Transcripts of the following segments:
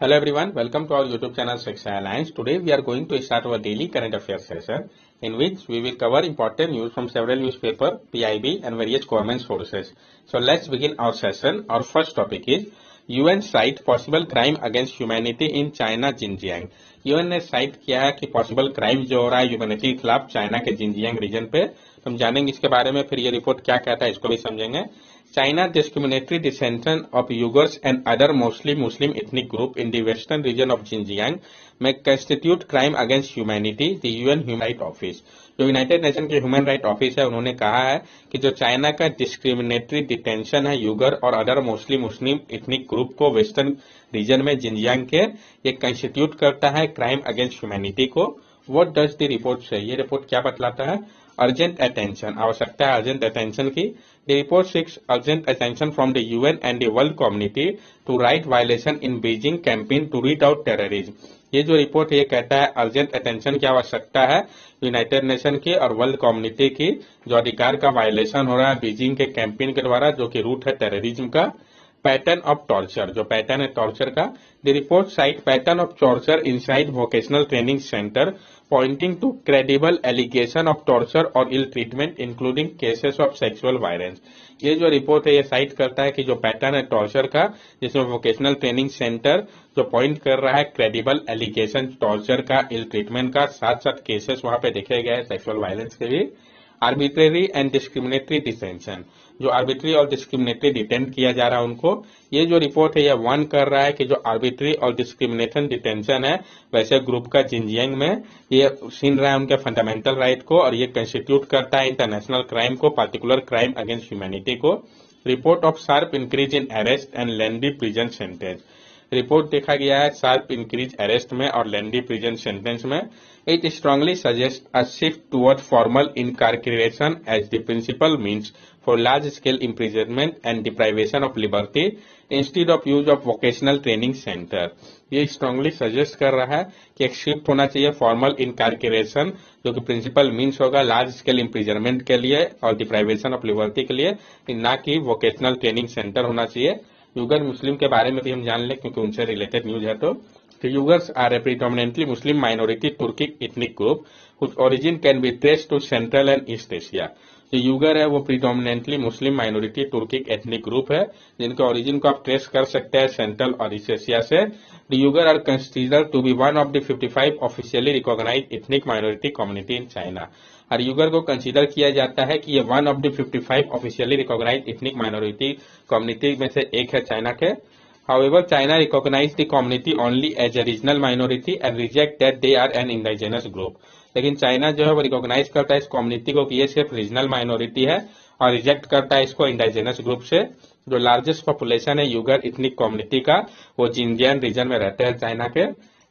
Hello everyone, welcome to our YouTube channel Shiksha Alliance. Today we are going to start our daily current affairs session in which we will cover important news from several newspapers, PIB and various government sources. So let's begin our session. Our first topic is UN cite possible crime against humanity in China Xinjiang. UN ने site किया है कि possible crime जो हो रहा है humanity के खिलाफ चाइना के जिनजियांग रीजन पे। हम जानेंगे इसके बारे में, फिर ये रिपोर्ट क्या कहता है इसको भी समझेंगे। China discriminatory detention of Uyghurs and other mostly Muslim ethnic group in the western region of Xinjiang may constitute crime against humanity, the UN Human Rights Office। जो यूनाइटेड नेशन के ह्यूमन राइट ऑफिस है उन्होंने कहा है कि जो China का discriminatory detention है यूगर और अदर मोस्टली मुस्लिम इथनिक ग्रुप को वेस्टर्न रीजन में जिनजियांग के, ये कंस्टिट्यूट करता है क्राइम अगेंस्ट ह्यूमैनिटी को। व्हाट डज द रिपोर्ट से, ये रिपोर्ट क्या बतलाता है? अर्जेंट अटेंशन, आवश्यकता है अर्जेंट अटेंशन की। The report seeks urgent attention from the UN and the world community to right violation in Beijing campaign to root out terrorism। ये जो report है ये कहता है अर्जेंट अटेंशन की आवश्यकता है यूनाइटेड नेशन की और वर्ल्ड कम्युनिटी की, जो अधिकार का वायलेशन हो रहा है बीजिंग के कैंपेन के द्वारा, जो कि रूट है टेररिज्म का। पैटर्न ऑफ टॉर्चर, जो पैटर्न है टॉर्चर का। The report site pattern of torture inside vocational training centre pointing to credible allegation of torture or ill treatment including cases of sexual violence। ये जो report है ये site करता है कि जो पैटर्न है टॉर्चर का, जिसमें वोकेशनल ट्रेनिंग सेंटर जो पॉइंट कर रहा है क्रेडिबल एलिगेशन टॉर्चर का, इल ट्रीटमेंट का, साथ साथ केसेस वहां पे देखे गए हैं सेक्सुअल वायलेंस के भी। आर्बिट्रेरी एंड डिस्क्रिमिनेटरी डिटेंशन, जो आर्बिट्री और डिस्क्रिमिनेटरी डिटेंट किया जा रहा है उनको। ये जो रिपोर्ट है ये वार्न कर रहा है कि जो आर्बिट्री और डिस्क्रिमिनेशन डिटेंशन है वैसे ग्रुप का जिनजियांग में, ये छीन रहा है उनके फंडामेंटल राइट को और ये कंस्टिट्यूट करता है इंटरनेशनल क्राइम को, पार्टिकुलर क्राइम अगेंस्ट ह्यूमैनिटी को। Report of sharp increase in arrest and lengthy prison sentence, report देखा गया है शार्प इंक्रीज अरेस्ट में और लेंदी प्रिजन सेंटेंस में। It strongly suggest a shift toward formal incarceration as the principal means for large scale imprisonment and deprivation of liberty instead of use of vocational training center। ये strongly suggest कर रहा है कि एक shift होना चाहिए formal इनकार्करेशन, जो कि प्रिंसिपल मीन्स होगा लार्ज स्केल इम्प्रिजनमेंट के लिए और डिप्राइवेशन ऑफ लिबर्टी के लिए, ना कि वोकेशनल ट्रेनिंग सेंटर होना चाहिए। यूगर मुस्लिम के बारे में भी हम जान लें क्योंकि उनसे रिलेटेड न्यूज है। तो Uyghurs are a predominantly Muslim minority Turkic ethnic group whose origin can be traced to Central and East Asia। जो यूगर है वो predominantly Muslim minority Turkic ethnic group है जिनके ओरिजिन को आप ट्रेस कर सकते हैं सेंट्रल और ईस्ट एशिया से। The Uyghur are considered to be one of the 55 officially recognised ethnic minority community in China. और यूगर को कंसीडर किया जाता है कि ये one of the 55 officially recognised ethnic minority community में से एक है चाइना के। However, China recognizes the community only as a regional minority and reject that they are an indigenous group। लेकिन चाइना जो है वो रिकॉग्नाइज करता है इस कम्युनिटी को कि ये सिर्फ रीजनल माइनॉरिटी है और रिजेक्ट करता है इसको इंडिजिनस ग्रुप से। जो लार्जेस्ट पॉपुलेशन है यूगर इथनिक कम्युनिटी का वो जिनजियांग रीजन में रहते हैं चाइना के।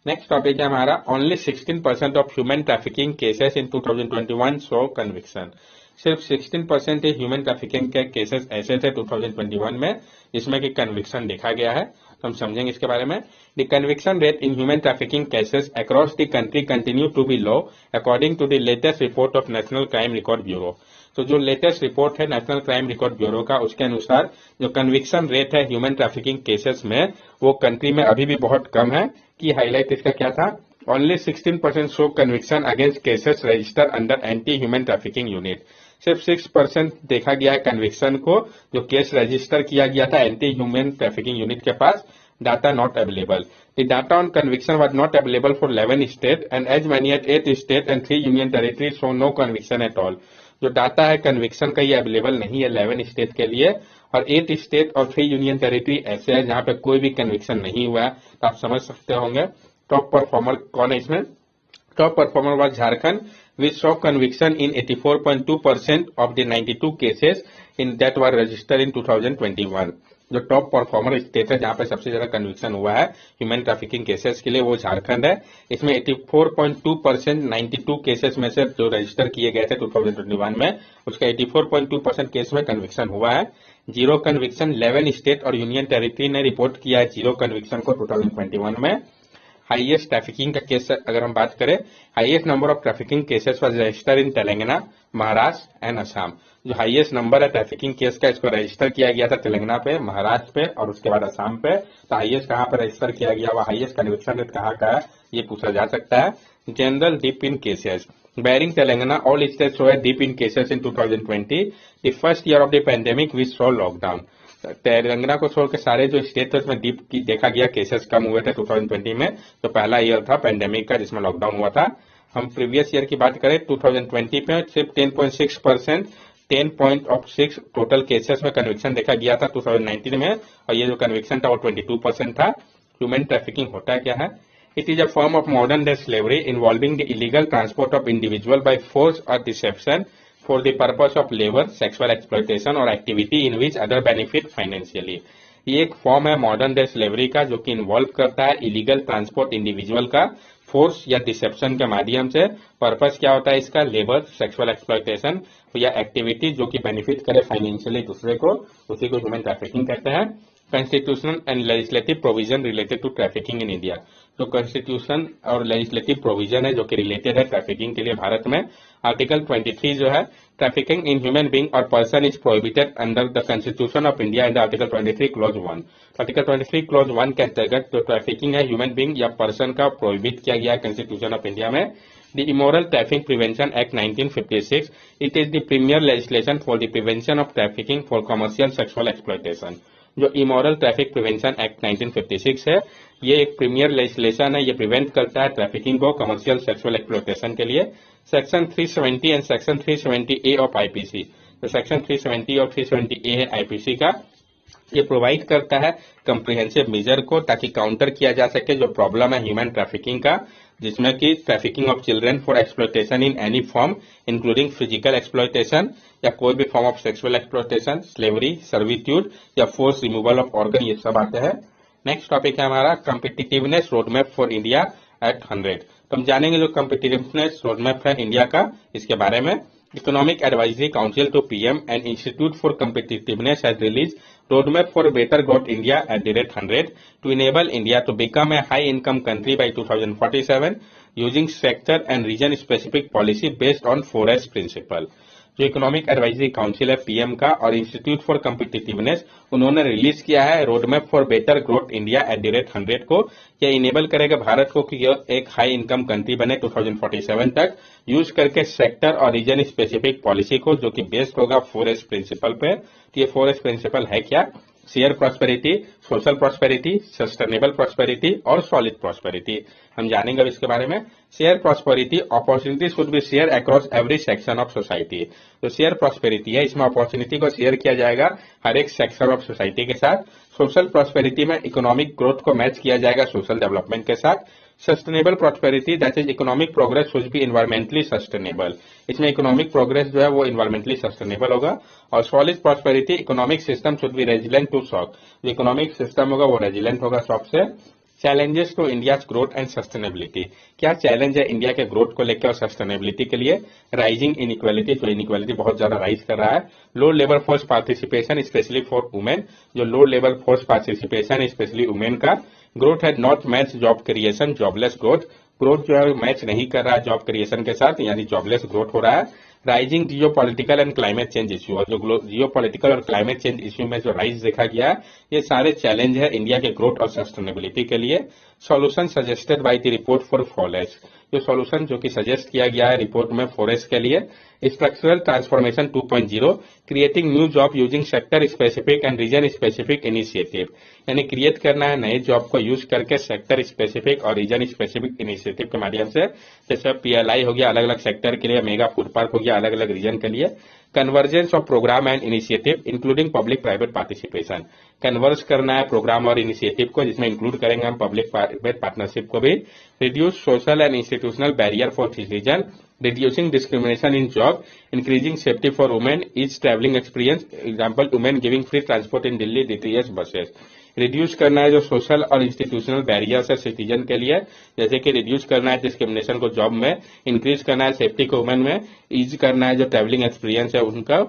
नेक्स्ट टॉपिक है हमारा only 16% of human trafficking cases in 2021 show conviction. सिर्फ 16% ही ह्यूमन ट्रैफिकिंग के केसेस ऐसे थे 2021 में जिसमें कि कन्विक्शन देखा गया है। तो हम समझेंगे इसके बारे में। The conviction rate in human trafficking cases across the country continue to be low according to the latest report of National Crime Record Bureau. तो जो लेटेस्ट रिपोर्ट है नेशनल क्राइम रिकॉर्ड ब्यूरो का, उसके अनुसार जो कन्विक्शन रेट है human trafficking cases में वो कंट्री में अभी भी बहुत कम है। की हाईलाइट इसका क्या था? Only 16% show conviction against cases register under anti human trafficking unit. सिर्फ 6% देखा गया है कन्विक्शन को जो केस रजिस्टर किया गया था एंटी ह्यूमन ट्रैफिकिंग यूनिट के पास। Data not available, the data on conviction was not available for 11 state and as many at 8 state and 3 union territory show no conviction at all. जो data है conviction का ये available नहीं है 11 state के लिए और 8 स्टेट और 3 यूनियन टेरिटरी ऐसे है जहां पे कोई भी कन्विक्शन नहीं हुआ है। तो आप समझ सकते होंगे टॉप परफॉर्मर कौन है इसमें। Top performer was Jharkhand which saw conviction in 84.2% of the 92 cases in that were registered in 2021। जो टॉप परफॉर्मर स्टेट है जहां पे सबसे ज्यादा कन्विक्शन हुआ है ह्यूमन ट्रैफिकिंग केसेस के लिए वो झारखंड है। इसमें 84.2% 92 केसेस में से जो रजिस्टर किए गए थे 2021 में उसका 84.2% केस में कन्विक्शन हुआ है। जीरो कन्विक्शन 11 स्टेट और यूनियन टेरिटरी ने रिपोर्ट किया है जीरो कन्विक्शन को 2021 में। हाईएस्ट ट्रैफिकिंग का केस अगर हम बात करें, highest number of trafficking cases was registered in Telangana, Maharashtra and Assam. जो हाईएस्ट नंबर है ट्रैफिकिंग केस का, इसको रजिस्टर किया गया था तेलंगाना पे, महाराष्ट्र पे और उसके बाद असम पे। तो हाईएस्ट कहाँ पे रजिस्टर किया गया, वह हाईएस्ट कन्विक्शन रेट कहाँ का है, ये पूछा जा सकता है। General dip in cases bearing Telangana, all states saw a dip in cases in 2020, the first year of the pandemic which saw lockdown। Telangana को छोड़ के सारे जो स्टेट थे उसमें डीप देखा गया, केसेस कम हुए थे 2020 में। तो पहला ईयर था पेंडेमिक का जिसमें लॉकडाउन हुआ था। हम प्रीवियस ईयर की बात करें 2020 में सिर्फ 10.6% 10.6 टोटल केसेस में कन्विक्शन देखा गया था 2019 में, और ये जो कन्विक्शन था वो 22% था। ह्यूमन ट्रैफिकिंग होता क्या है? It is a form of modern day slavery involving the illegal transport of individual by force or deception for the purpose of labor, sexual exploitation or activity in which other benefit financially। ये एक form है modern day slavery का, जो कि involve करता है illegal transport individual का force या डिसेप्शन के माध्यम से। पर्पस क्या होता है इसका? लेबर, सेक्सुअल एक्सप्लॉयटेशन या एक्टिविटी जो कि बेनिफिट करे फाइनेंशियली दूसरे को, उसी को ह्यूमन ट्रैफिकिंग कहते हैं। Constitutional and legislative provision related to trafficking in India. तो कॉन्स्टिट्यूशन और लेजिस्लेटिव प्रोविजन है जो कि रिलेटेड है ट्रैफिकिंग के लिए भारत में। आर्टिकल 23 जो है, ट्रैफिकिंग इन ह्यूमन बीइंग और person is prohibited under the constitution of India and article 23 clause 1। Article 23 clause 1 के अंतर्गत जो ट्रैफिकिंग है ह्यूमन बीइंग या पर्सन का प्रोहिबिट किया गया है कॉन्स्टिट्यूशन ऑफ इंडिया में। The Immoral Traffic Prevention Act 1956, it is the premier legislation for the prevention of trafficking for commercial sexual exploitation। जो इमोरल ट्रैफिक प्रिवेंशन एक्ट 1956 है, ये एक प्रीमियर लेजिस्लेशन है। ये प्रिवेंट करता है ट्रैफिकिंग को कमर्शियल सेक्सुअल एक्सप्लॉयटेशन के लिए। Section 370 and section 370A of IPC, तो सेक्शन 370 और 370A है आईपीसी का। ये प्रोवाइड करता है कंप्रिहेंसिव मेजर को ताकि काउंटर किया जा सके जो प्रॉब्लम है ह्यूमन ट्रैफिकिंग का, जिसमें कि trafficking of children for exploitation in any form including physical exploitation या कोई भी form of sexual exploitation, slavery, servitude या फोर्स रिमूवल ऑफ ऑर्गन, ये सब आते हैं। नेक्स्ट टॉपिक है हमारा competitiveness roadmap for India at 100। तो हम जानेंगे जो कॉम्पिटिटिवनेस रोडमैप है इंडिया का, इसके बारे में। Economic Advisory Council to PM and Institute for Competitiveness has released Roadmap for Better Growth India at the rate 100 to enable India to become a high-income country by 2047 using sector and region-specific policy based on 4S principle। जो economic advisory council है PM का और institute for competitiveness, उन्होंने release किया है roadmap for better growth India at the rate 100 को। यह enable करेगा भारत को कि यह एक हाई इनकम कंट्री बने 2047 तक, यूज करके सेक्टर और रीजन स्पेसिफिक पॉलिसी को, जो कि बेस्ड होगा 4S प्रिंसिपल पे। तो ये 4S प्रिंसिपल है क्या? Share prosperity, social prosperity, sustainable prosperity और सॉलिड प्रॉस्पेरिटी। हम जानेंगे अब इसके बारे में। Share prosperity, opportunity should be share across every section of society. तो शेयर प्रॉस्पेरिटी है, इसमें अपॉर्चुनिटी को शेयर किया जाएगा हर एक सेक्शन ऑफ सोसाइटी के साथ। सोशल प्रॉस्पेरिटी में इकोनॉमिक ग्रोथ को मैच किया जाएगा सोशल डेवलपमेंट के साथ। Sustainable prosperity, that is economic progress should be environmentally sustainable. इसमें इकोनॉमिक प्रोग्रेस जो है वो एनवायरमेंटली सस्टेनेबल होगा। और solid prosperity, economic system should be resilient to shock. जो इकोनॉमिक सिस्टम होगा वो रेजिलेंट होगा शॉक से। Challenges to India's growth and sustainability, क्या चैलेंज है इंडिया के ग्रोथ को लेकर और सस्टेनेबिलिटी के लिए? राइजिंग इनइक्वालिटी, तो इनइक्वालिटी बहुत ज्यादा राइज कर रहा है। Low labour force participation specially for women, जो low labour force participation specially women का। Growth had not match job creation, jobless growth, growth जो है मैच नहीं कर रहा है जॉब क्रिएशन के साथ, यानी जॉबलेस ग्रोथ हो रहा है। Rising Jio political and climate change issue, और जो जियो पॉलिटिकल और क्लाइमेट चेंज इश्यू में जो राइज देखा गया है, ये सारे चैलेंज है इंडिया के ग्रोथ और सस्टेनेबिलिटी के लिए। Solution suggested by the report for 4S, जो सॉल्यूशन जो कि सजेस्ट किया गया है रिपोर्ट में 4S के लिए। Structural transformation 2.0, creating new job using sector specific and region specific initiative, यानी क्रिएट करना है नए जॉब को यूज करके सेक्टर स्पेसिफिक और रीजन स्पेसिफिक इनिशिएटिव के माध्यम से। जैसे PLI हो गया अलग अलग सेक्टर के लिए, मेगा फूड पार्क हो गया अलग अलग रीजन के लिए। Convergence of programme and initiative including public private participation, converge करना है प्रोग्राम और इनिशिएटिव को, जिसमें इंक्लूड करेंगे हम पब्लिक प्राइवेट पार्टनरशिप को भी। Reduce social and institutional barrier for citizen, reducing discrimination in job, increasing safety for women, each traveling experience, example women giving free transport in Delhi DTS buses। Reduce करना है जो social और institutional barriers है citizen के लिए, जैसे कि reduce करना है डिस्क्रिमिनेशन को जॉब में, इंक्रीज करना है सेफ्टी को वुमेन में, ईज करना है जो ट्रैवलिंग एक्सपीरियंस है उनका,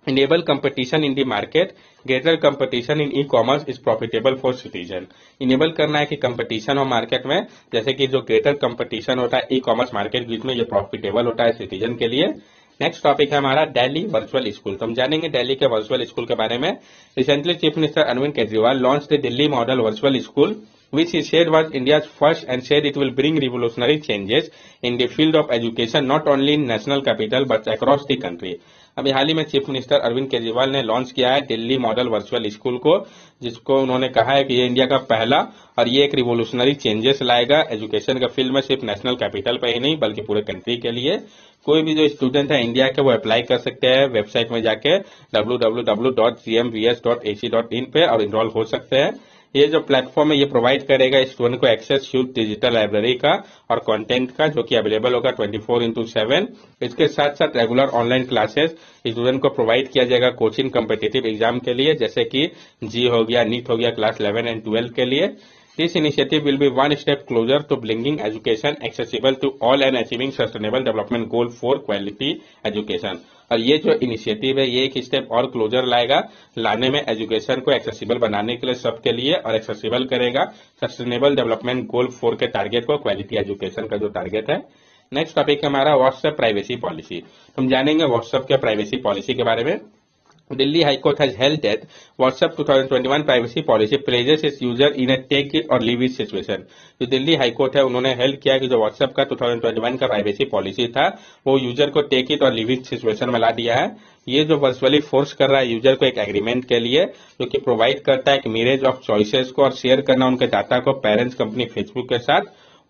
enable competition in the market, greater competition in e-commerce is profitable for citizen। Enable करना है कि कंपटीशन हो मार्केट में, जैसे कि जो ग्रेटर कंपटीशन होता है ई कॉमर्स मार्केट बीच में, ये प्रॉफिटेबल होता है सिटीजन के लिए। नेक्स्ट टॉपिक है हमारा दिल्ली वर्चुअल स्कूल। तो हम जानेंगे दिल्ली के वर्चुअल स्कूल के बारे में। Recently chief minister Arvind Kejriwal launch the Delhi model virtual school which he said was India's first and said it will bring revolutionary changes in the field of education not only in national capital but across the country। अभी हाल ही में chief minister Arvind Kejriwal ने launch किया है Delhi model virtual school को, जिसको उन्होंने कहा है कि ये इंडिया का पहला और ये एक रिवोल्यूशनरी चेंजेस लाएगा एजुकेशन का फील्ड में, सिर्फ नेशनल कैपिटल पे ही नहीं बल्कि पूरे कंट्री के लिए। कोई भी जो स्टूडेंट है इंडिया के वो अप्लाई कर सकते हैं वेबसाइट में जाके www.gmvs.ac.in पे और इनरोल हो सकते हैं। ये जो प्लेटफॉर्म है ये प्रोवाइड करेगा स्टूडेंट को एक्सेस ह्यूज डिजिटल लाइब्रेरी का और कंटेंट का, जो कि अवेलेबल होगा 24/7। इसके साथ साथ रेगुलर ऑनलाइन क्लासेस स्टूडेंट को प्रोवाइड किया जाएगा कोचिंग कम्पिटिटिव एग्जाम के लिए, जैसे कि जी हो गया, नीट हो गया क्लास 11 एंड 12 के लिए। This initiative will be one step closer to bringing education accessible to all and achieving sustainable development goal for quality education। और ये जो इनिशिएटिव है ये एक स्टेप और क्लोजर लाने में एजुकेशन को एक्सेसिबल बनाने के लिए सबके लिए, और एक्सेसिबल करेगा सस्टेनेबल डेवलपमेंट गोल 4 के टारगेट को, क्वालिटी एजुकेशन का जो टारगेट है। नेक्स्ट टॉपिक है हमारा व्हाट्सएप प्राइवेसी पॉलिसी। हम जानेंगे व्हाट्सएप के प्राइवेसी पॉलिसी के बारे में। Delhi High Court has held that WhatsApp 2021 privacy policy places its user in a take it or leave it situation। जो दिल्ली हाई कोर्ट है उन्होंने हेल्ड किया कि जो WhatsApp का 2021 का प्राइवेसी पॉलिसी था वो यूजर को टेक इट और लीव इट सिचुएशन में ला दिया है। ये जो वर्चुअली फोर्स कर रहा है यूजर को एक एग्रीमेंट के लिए, जो कि प्रोवाइड करता है कि मिरेज ऑफ चॉइसेस को और शेयर करना उनके डाटा को पेरेंट्स कंपनी फेसबुक के साथ।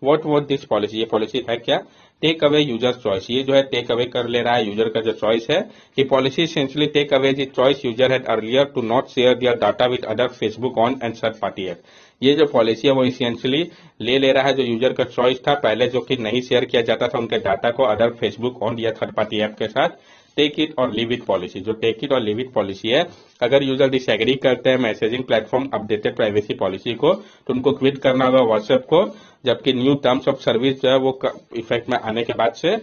What was this policy? ये पॉलिसी है क्या? Take away user choice. ये जो है टेक अवे कर ले रहा है यूजर का जो चॉइस है। ये policy essentially take away the choice user had earlier to not share their data with other Facebook on and third party app. ये जो पॉलिसी है वो एसेंशियली ले रहा है जो यूजर का चॉइस था पहले, जो कि नहीं शेयर किया जाता था उनके डाटा को अदर फेसबुक ऑन या थर्ड पार्टी ऐप के साथ। टेक इट और लीव इट पॉलिसी, जो टेक इट और लीव इट पॉलिसी है, अगर यूजर डिसएग्री करते हैं messaging platform updated privacy policy को तो उनको क्विट करना होगा व्हाट्सएप को, जबकि न्यू टर्म्स ऑफ सर्विस जो है वो इफेक्ट में आने के बाद से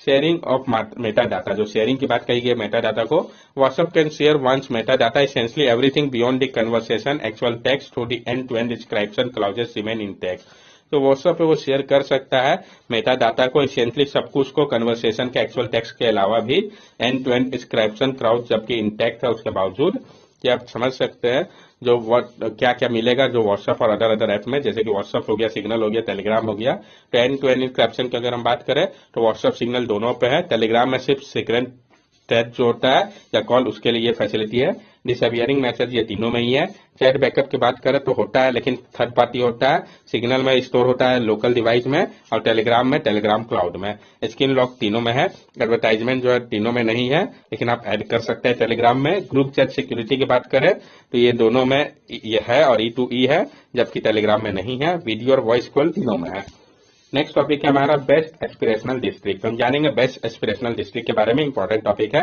शेयरिंग ऑफ मेटा डाटा, जो शेयरिंग की बात कही गई मेटा डाटा को, WhatsApp can share once meta data essentially everything beyond the conversation actual text through the end to end description clauses remain in text. तो व्हाट्सएप पे वो share कर सकता है मेटा डाटा को एसेंशियली सब कुछ को कन्वर्सेशन के एक्चुअल टेक्स्ट के अलावा भी end to end description clause जबकि इंटैक्ट है उसके बावजूद। क्या आप समझ सकते हैं जो क्या क्या मिलेगा जो व्हाट्सएप और अदर ऐप में, जैसे कि व्हाट्सएप हो गया, सिग्नल हो गया, टेलीग्राम हो गया। तो एंड टू एंड इंक्रिप्शन की अगर हम बात करें तो व्हाट्सएप सिग्नल दोनों पे है, टेलीग्राम में सिर्फ सीक्रेट चैट जो होता है या कॉल उसके लिए ये फैसिलिटी है। डिसअपियरिंग मैसेज ये तीनों में ही है। चैट बैकअप की बात करें तो होता है लेकिन थर्ड पार्टी होता है, सिग्नल में स्टोर होता है लोकल डिवाइस में, और टेलीग्राम में टेलीग्राम क्लाउड में। स्क्रीन लॉक तीनों में है। एडवर्टाइजमेंट जो है तीनों में नहीं है लेकिन आप ऐड कर सकते हैं टेलीग्राम में। ग्रुप चैट सिक्योरिटी की बात करें तो ये दोनों में ये है और E2E है, जबकि टेलीग्राम में नहीं है। वीडियो और वॉइस कॉल तीनों में है। नेक्स्ट टॉपिक है हमारा बेस्ट एस्पिरेशनल डिस्ट्रिक्ट। हम जानेंगे बेस्ट एस्पिरेशनल डिस्ट्रिक्ट के बारे में, इंपॉर्टेंट टॉपिक है।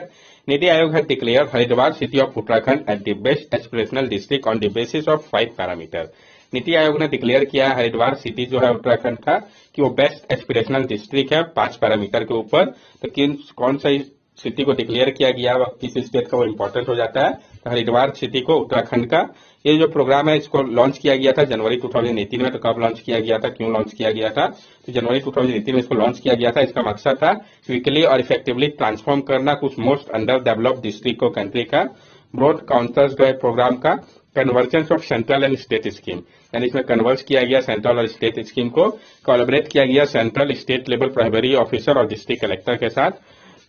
नीति आयोग है declare Haridwar city of Uttarakhand at the best aspirational district on the basis of 5 parameter. NITI Aayog ने डिक्लेयर किया है हरिद्वार सिटी जो है उत्तराखंड का कि वो बेस्ट एस्पिरेशनल डिस्ट्रिक्ट है 5 पैरामीटर के ऊपर। तो कौन सा सिटी को डिक्लेयर किया गया किस स्टेट का वो इंपॉर्टेंट हो जाता है। तो हरिद्वार सिटी को उत्तराखंड का ये जो प्रोग्राम है इसको लॉन्च किया गया था जनवरी 2018 में। तो कब लॉन्च किया गया था, क्यों लॉन्च किया गया था? तो जनवरी 2018 में इसको लॉन्च किया गया था। इसका मकसद था क्विकली और इफेक्टिवली ट्रांसफॉर्म करना कुछ मोस्ट अंडर डेवलप्ड डिस्ट्रिक्ट को कंट्री का। ब्रॉड काउंटर्स जो है प्रोग्राम का convergence of central and state scheme, यानी इसमें कन्वर्ज किया गया सेंट्रल और स्टेट स्कीम को। कोलैबोरेट किया गया central state level primary officer और डिस्ट्रिक्ट कलेक्टर के साथ।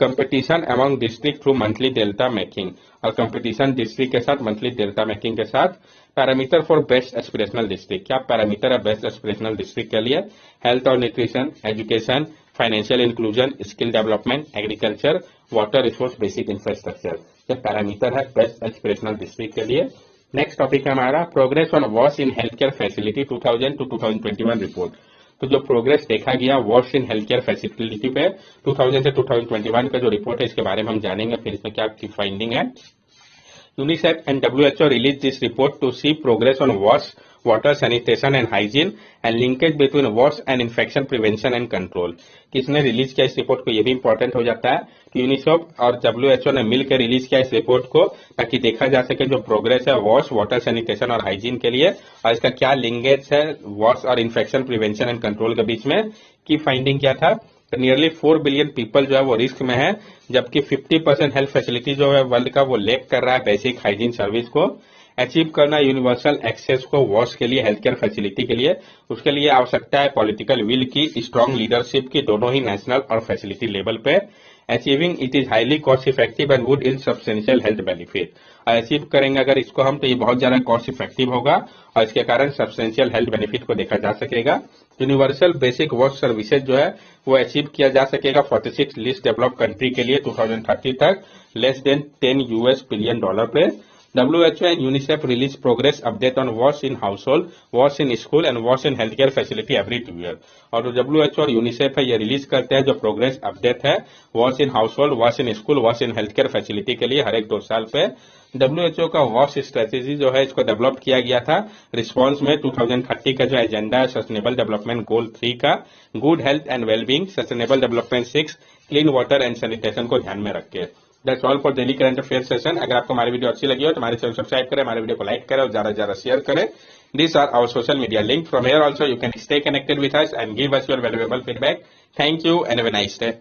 Competition among district through monthly delta making, और कंपटीशन डिस्ट्रिक्ट के साथ मंथली डेल्टा मेकिंग के साथ। Parameter for best aspirational district, क्या पैरामीटर है बेस्ट एस्पिरेशनल डिस्ट्रिक्ट के लिए? हेल्थ और nutrition, education, financial inclusion, skill development, agriculture, water resource, basic infrastructure. ये पैरामीटर है बेस्ट एस्पिरेशनल डिस्ट्रिक्ट के लिए। नेक्स्ट टॉपिक है हमारा progress on wash in health care facility 2000 to 2021 report. तो जो प्रोग्रेस देखा गया wash in health care facility पे 2000 से 2021 का जो रिपोर्ट है इसके बारे में हम जानेंगे, फिर इसमें क्या फाइंडिंग है। UNICEF and WHO released this report to see progress on water sanitation and hygiene and linkage between wars and infection prevention and control। किसने रिलीज किया इस रिपोर्ट को, ये भी इंपॉर्टेंट हो जाता है। तो यूनिसेफ और WHO ने मिलकर रिलीज किया इस रिपोर्ट को ताकि देखा जा सके जो प्रोग्रेस है वॉश, वाटर सैनिटेशन और हाइजीन के लिए, और इसका क्या लिंकेज है वॉश और इन्फेक्शन प्रिवेंशन एंड कंट्रोल के बीच में। की फाइंडिंग क्या था, नियरली 4 बिलियन पीपल जो है वो रिस्क में है, जबकि 50% हेल्थ फैसिलिटी जो है वर्ल्ड का वो लैक कर रहा है बेसिक हाइजीन सर्विस को। अचीव करना यूनिवर्सल एक्सेस को वॉश के लिए, हेल्थ केयर फैसिलिटी के लिए, उसके लिए आवश्यकता है पॉलिटिकल विल की, स्ट्रांग लीडरशिप की, दोनों ही नेशनल और फैसिलिटी लेवल पे। Achieving it is highly cost effective and good in substantial health benefit. Achieve करेंगे अगर इसको हम तो ये बहुत ज्यादा कॉस्ट इफेक्टिव होगा और इसके कारण सब्सटेंशियल हेल्थ बेनिफिट को देखा जा सकेगा। यूनिवर्सल बेसिक वॉश सर्विसेज जो है वो अचीव किया जा सकेगा 46 लीस्ट डेवलप कंट्री के लिए 2030 तक, लेस देन $10 बिलियन पे। WHO and UNICEF release progress update on wash in household, wash in school and wash in healthcare facility every 2 year। और जो WHO और UNICEF है ये रिलीज करते हैं जो प्रोग्रेस अपडेट है wash in household, wash in school, wash in healthcare facility के लिए हर एक 2 साल पे। WHO का वॉश स्ट्रेटेजी जो है इसको डेवलप किया गया था रिस्पॉन्स में 2030 का जो एजेंडा है सस्टेनेबल डेवलपमेंट गोल 3 का, good health and wellbeing, sustainable development 6, clean water and sanitation को ध्यान में रख के। That's all for daily current affair session. अगर आपको हमारी वीडियो अच्छी लगी हो तो हमारे चैनल सब्सक्राइब करें, हमारे वीडियो को लाइक करें और ज्यादा से ज्यादा शेयर करें। These are our social media link. From here also you can stay connected with us and give us your valuable feedback. Thank you and have a nice day.